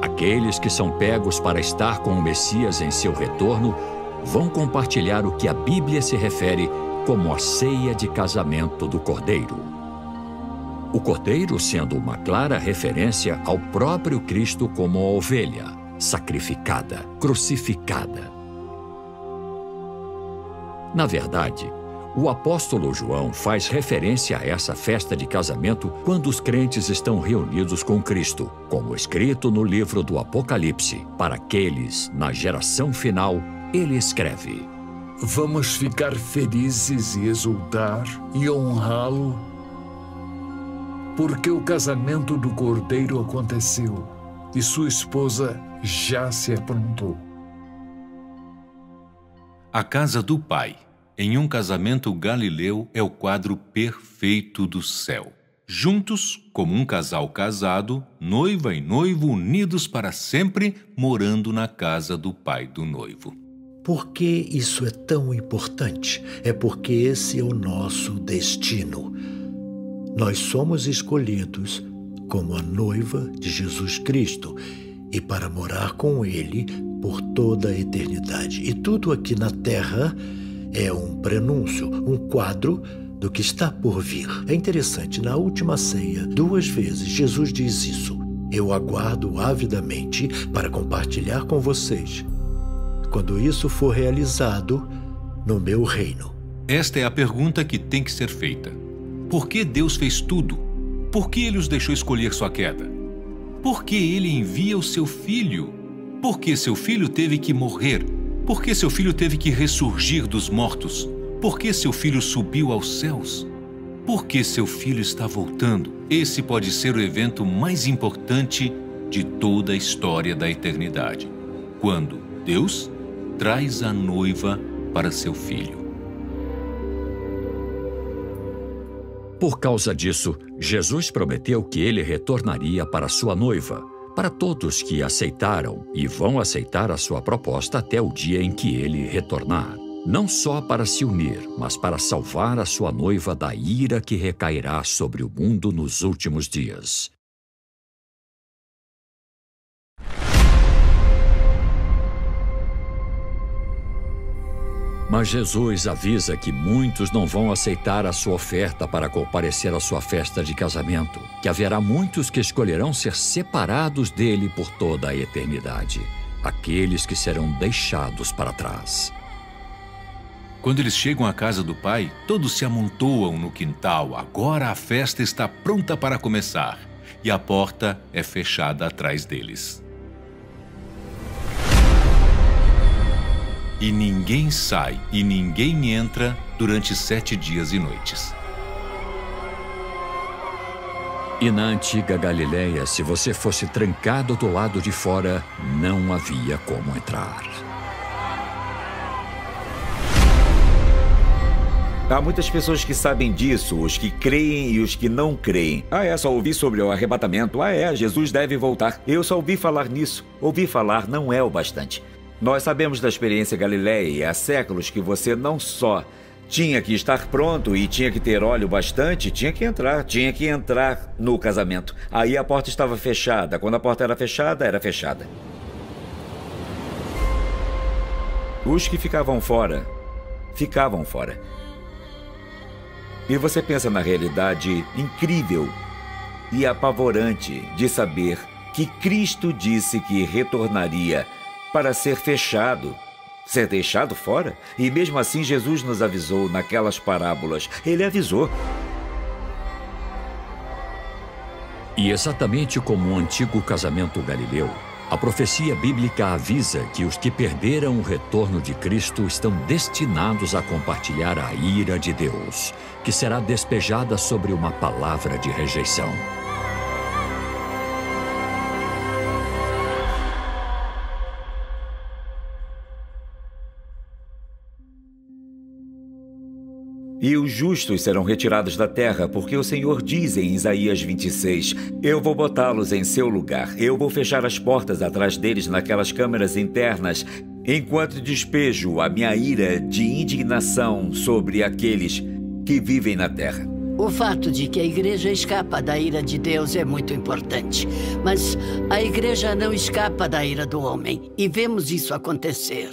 Aqueles que são pegos para estar com o Messias em seu retorno vão compartilhar o que a Bíblia se refere como a ceia de casamento do Cordeiro. O Cordeiro sendo uma clara referência ao próprio Cristo como a ovelha, sacrificada, crucificada. Na verdade, o apóstolo João faz referência a essa festa de casamento quando os crentes estão reunidos com Cristo, como escrito no livro do Apocalipse. Para aqueles, na geração final, ele escreve: Vamos ficar felizes e exultar e honrá-lo, porque o casamento do Cordeiro aconteceu e sua esposa já se aprontou. A casa do Pai, em um casamento galileu, é o quadro perfeito do céu. Juntos, como um casal casado, noiva e noivo unidos para sempre, morando na casa do pai do noivo. Por que isso é tão importante? É porque esse é o nosso destino. Nós somos escolhidos como a noiva de Jesus Cristo e para morar com Ele por toda a eternidade. E tudo aqui na Terra é um prenúncio, um quadro do que está por vir. É interessante, na última ceia, 2 vezes Jesus diz isso. Eu aguardo avidamente para compartilhar com vocês quando isso for realizado no meu reino. Esta é a pergunta que tem que ser feita. Por que Deus fez tudo? Por que Ele os deixou escolher sua queda? Por que Ele envia o seu Filho? Por que seu filho teve que morrer? Por que seu filho teve que ressurgir dos mortos? Por que seu filho subiu aos céus? Por que seu filho está voltando? Esse pode ser o evento mais importante de toda a história da eternidade. Quando Deus traz a noiva para seu filho. Por causa disso, Jesus prometeu que ele retornaria para sua noiva, para todos que aceitaram e vão aceitar a sua proposta até o dia em que ele retornar. Não só para se unir, mas para salvar a sua noiva da ira que recairá sobre o mundo nos últimos dias. Mas Jesus avisa que muitos não vão aceitar a sua oferta para comparecer à sua festa de casamento, que haverá muitos que escolherão ser separados dele por toda a eternidade, aqueles que serão deixados para trás. Quando eles chegam à casa do pai, todos se amontoam no quintal. Agora a festa está pronta para começar e a porta é fechada atrás deles. E ninguém sai e ninguém entra durante 7 dias e noites. E na antiga Galileia, se você fosse trancado do lado de fora, não havia como entrar. Há muitas pessoas que sabem disso, os que creem e os que não creem. Só ouvi sobre o arrebatamento. Jesus deve voltar. Eu só ouvi falar nisso. Ouvir falar não é o bastante. Nós sabemos da experiência Galileia e há séculos que você não só tinha que estar pronto e tinha que ter óleo bastante, tinha que entrar no casamento. Aí a porta estava fechada. Quando a porta era fechada, era fechada. Os que ficavam fora, ficavam fora. E você pensa na realidade incrível e apavorante de saber que Cristo disse que retornaria para ser fechado, ser deixado fora. E mesmo assim Jesus nos avisou naquelas parábolas. Ele avisou. E exatamente como o antigo casamento galileu, a profecia bíblica avisa que os que perderam o retorno de Cristo estão destinados a compartilhar a ira de Deus, que será despejada sobre uma palavra de rejeição. E os justos serão retirados da terra, porque o Senhor diz em Isaías 26, eu vou botá-los em seu lugar, eu vou fechar as portas atrás deles naquelas câmaras internas, enquanto despejo a minha ira de indignação sobre aqueles que vivem na terra. O fato de que a igreja escapa da ira de Deus é muito importante, mas a igreja não escapa da ira do homem, e vemos isso acontecer.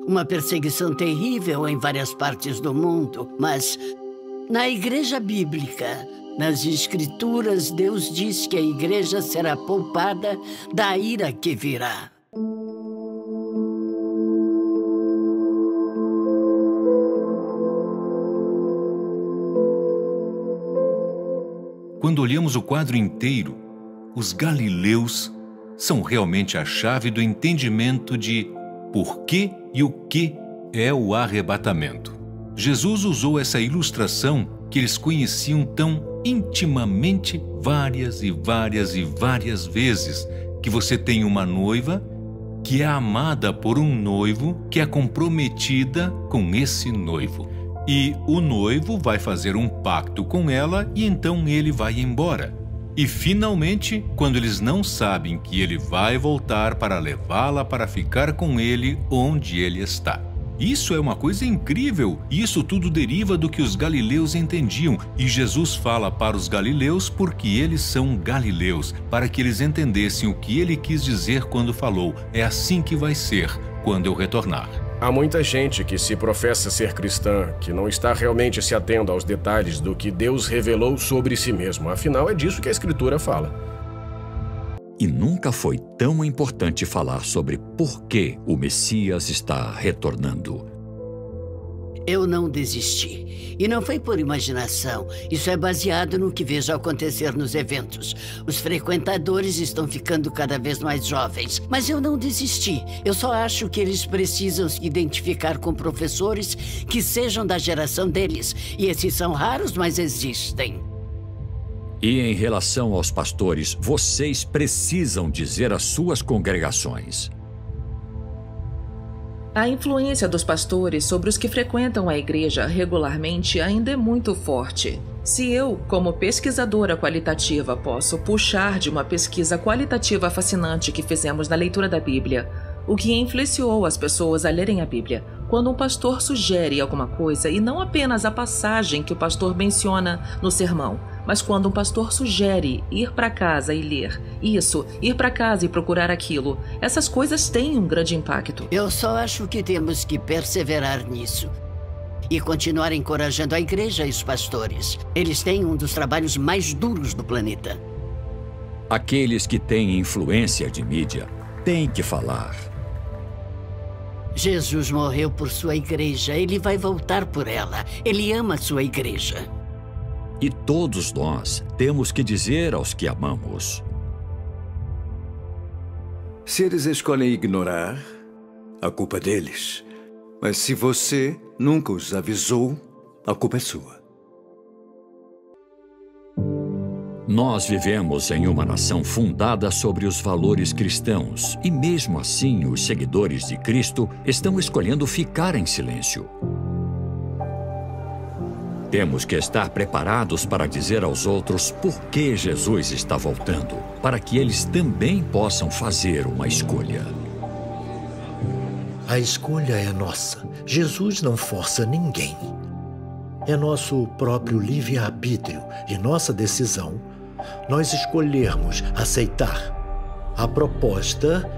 Uma perseguição terrível em várias partes do mundo, mas na igreja bíblica, nas escrituras, Deus diz que a igreja será poupada da ira que virá. Quando olhamos o quadro inteiro, os galileus são realmente a chave do entendimento de por que e o que é o arrebatamento. Jesus usou essa ilustração que eles conheciam tão intimamente várias e várias e várias vezes, que você tem uma noiva que é amada por um noivo que é comprometida com esse noivo. E o noivo vai fazer um pacto com ela e então ele vai embora. E finalmente, quando eles não sabem que ele vai voltar para levá-la para ficar com ele onde ele está. Isso é uma coisa incrível, e isso tudo deriva do que os galileus entendiam, e Jesus fala para os galileus porque eles são galileus, para que eles entendessem o que ele quis dizer quando falou, é assim que vai ser quando eu retornar. Há muita gente que se professa ser cristã, que não está realmente se atendo aos detalhes do que Deus revelou sobre si mesmo. Afinal, é disso que a Escritura fala. E nunca foi tão importante falar sobre por que o Messias está retornando. Eu não desisti. E não foi por imaginação. Isso é baseado no que vejo acontecer nos eventos. Os frequentadores estão ficando cada vez mais jovens. Mas eu não desisti. Eu só acho que eles precisam se identificar com professores que sejam da geração deles. E esses são raros, mas existem. E em relação aos pastores, vocês precisam dizer às suas congregações. A influência dos pastores sobre os que frequentam a igreja regularmente ainda é muito forte. Se eu, como pesquisadora qualitativa, posso puxar de uma pesquisa qualitativa fascinante que fizemos na leitura da Bíblia, o que influenciou as pessoas a lerem a Bíblia, quando um pastor sugere alguma coisa, e não apenas a passagem que o pastor menciona no sermão, mas quando um pastor sugere ir para casa e ler isso, ir para casa e procurar aquilo, essas coisas têm um grande impacto. Eu só acho que temos que perseverar nisso e continuar encorajando a igreja e os pastores. Eles têm um dos trabalhos mais duros do planeta. Aqueles que têm influência de mídia têm que falar. Jesus morreu por sua igreja, ele vai voltar por ela. Ele ama sua igreja. E todos nós temos que dizer aos que amamos. Se eles escolhem ignorar, a culpa é deles. Mas se você nunca os avisou, a culpa é sua. Nós vivemos em uma nação fundada sobre os valores cristãos e mesmo assim os seguidores de Cristo estão escolhendo ficar em silêncio. Temos que estar preparados para dizer aos outros por que Jesus está voltando, para que eles também possam fazer uma escolha. A escolha é nossa. Jesus não força ninguém. É nosso próprio livre-arbítrio e nossa decisão nós escolhermos aceitar a proposta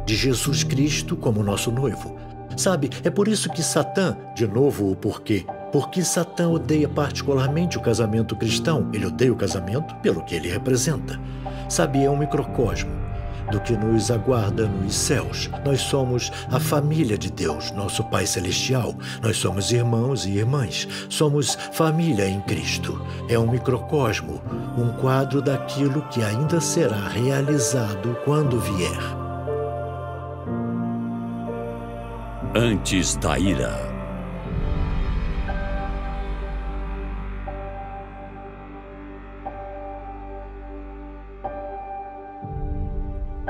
de Jesus Cristo como nosso noivo. Sabe, é por isso que Satã, de novo o porquê, porque Satã odeia particularmente o casamento cristão. Ele odeia o casamento pelo que ele representa. Sabe, é um microcosmo. do que nos aguarda nos céus. Nós somos a família de Deus, nosso Pai Celestial. Nós somos irmãos e irmãs. Somos família em Cristo. É um microcosmo, um quadro daquilo que ainda será realizado quando vier. Antes da ira.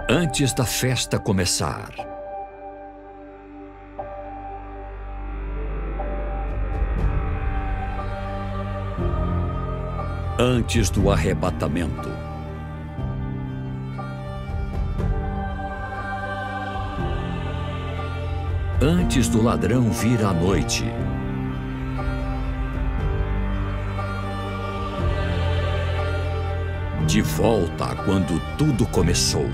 Antes da festa começar. Antes do arrebatamento. Antes do ladrão vir à noite. De volta quando tudo começou.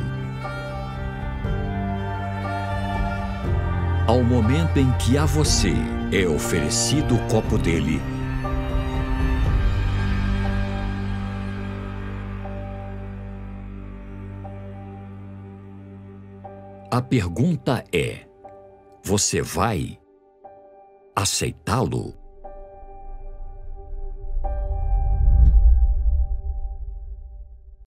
Ao momento em que a você é oferecido o copo dele, a pergunta é: você vai aceitá-lo?